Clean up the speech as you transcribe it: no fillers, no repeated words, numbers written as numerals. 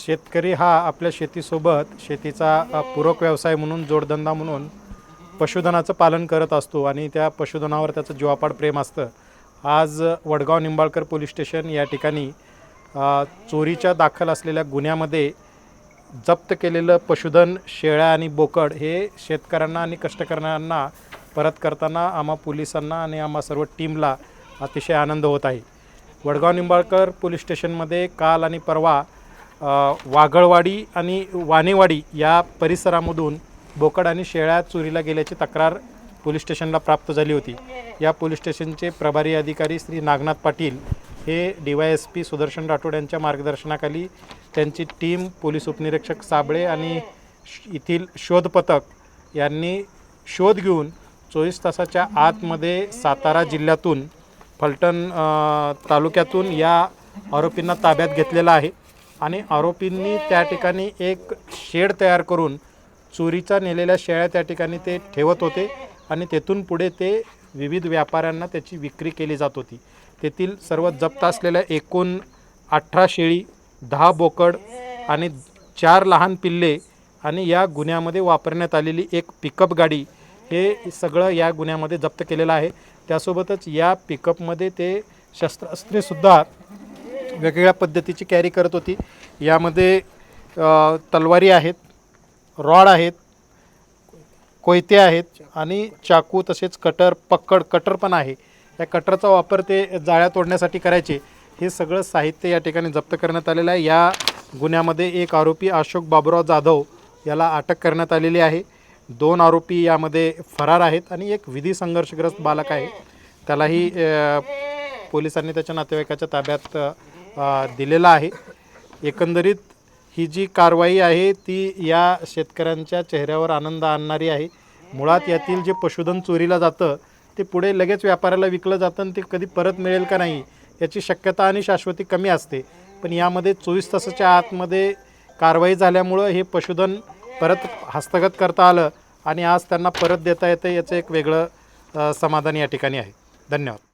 शेतकरी हा आपल्या शेतीसोबत शेतीचा पूरक व्यवसाय म्हणून जोडधंदा म्हणून पशुधनाचं पालन करत असतो आणि त्या पशुधनावर त्याचं जीवापाड प्रेम असतं। आज वडगाव निंबाळकर पोलीस स्टेशन या ठिकाणी चोरीच्या दाखल असलेल्या गुन्ह्यामध्ये जप्त केलेलं पशुधन शेळ्या आणि बोकड हे शेतकऱ्यांना आणि कष्टकर्त्यांना परत करताना आम्हा पोलिसांना आणि आम्हा सर्व टीमला अतिशय आनंद होत आहे। वडगाव निंबाळकर पोलीस स्टेशनमध्ये काल आणि परवा वागळवाडी आणि वानेवाडी या परिसरामधून बोकड आणि शेळ्या चोरीला गेल्याची तक्रार पोलीस स्टेशनला प्राप्त झाली होती। या पोलीस स्टेशनचे प्रभारी अधिकारी श्री नागनाथ पाटील हे DYSP सुदर्शन राठोड यांच्या मार्गदर्शनाखाली त्यांची टीम पोलीस उपनिरीक्षक साबळे आणि येथील शोध पथक यांनी शोध घेऊन 24 तासाच्या आतमध्ये सातारा जिल्ह्यातून फलटण तालुक्यातून या आरोपींना ताब्यात घेतलेला आहे आणि आरोपींनी त्या ठिकाणी एक शेड तयार करून चोरीचा नेलेल्या शेळ्या त्या ठिकाणी ते ठेवत होते आणि तेथून पुढे ते विविध व्यापाऱ्यांना त्याची विक्री केली जात होती। तेथील सर्व जप्त असलेल्या एकूण 18 शेळी, 10 बोकड आणि 4 लहान पिल्ले आणि या गुन्ह्यामध्ये वापरण्यात आलेली एक पिकअप गाडी हे सगळं या गुन्ह्यामध्ये जप्त केलेलं आहे। त्यासोबतच या पिकअपमध्ये ते शस्त्रास्त्रेसुद्धा वेगवेगळ्या पद्धतीची कॅरी करत होती। यामध्ये तलवारी आहेत, रॉड आहेत, कोयते आहेत आणि चाकू तसेच कटर पण आहे। या कटरचा वापर ते जाळ्या तोडण्यासाठी करायचे। हे सगळं साहित्य या ठिकाणी जप्त करण्यात आलेलं आहे। या गुन्ह्यामध्ये एक आरोपी अशोक बाबुराव जाधव याला अटक करण्यात आलेली आहे। 2 आरोपी यामध्ये फरार आहेत आणि एक विधी संघर्षग्रस्त बालक आहे, त्यालाही पोलिसांनी त्याच्या नातेवाईकाच्या ताब्यात दिलेला आहे। एकंदरीत ही जी कारवाई आहे ती या शेतकऱ्यांच्या चेहऱ्यावर आनंद आणणारी आहे। मुळात यातील जे पशुधन चोरीला जातं ते पुढे लगेच व्यापाऱ्याला विकलं जातं आणि ते कधी परत मिळेल का नाही याची शक्यता आणि शाश्वती कमी असते, पण यामध्ये 24 तासाच्या आतमध्ये कारवाई झाल्यामुळं हे पशुधन परत हस्तगत करता आलं आणि आज त्यांना परत देता येतं, याचं एक वेगळं समाधान या ठिकाणी आहे। धन्यवाद।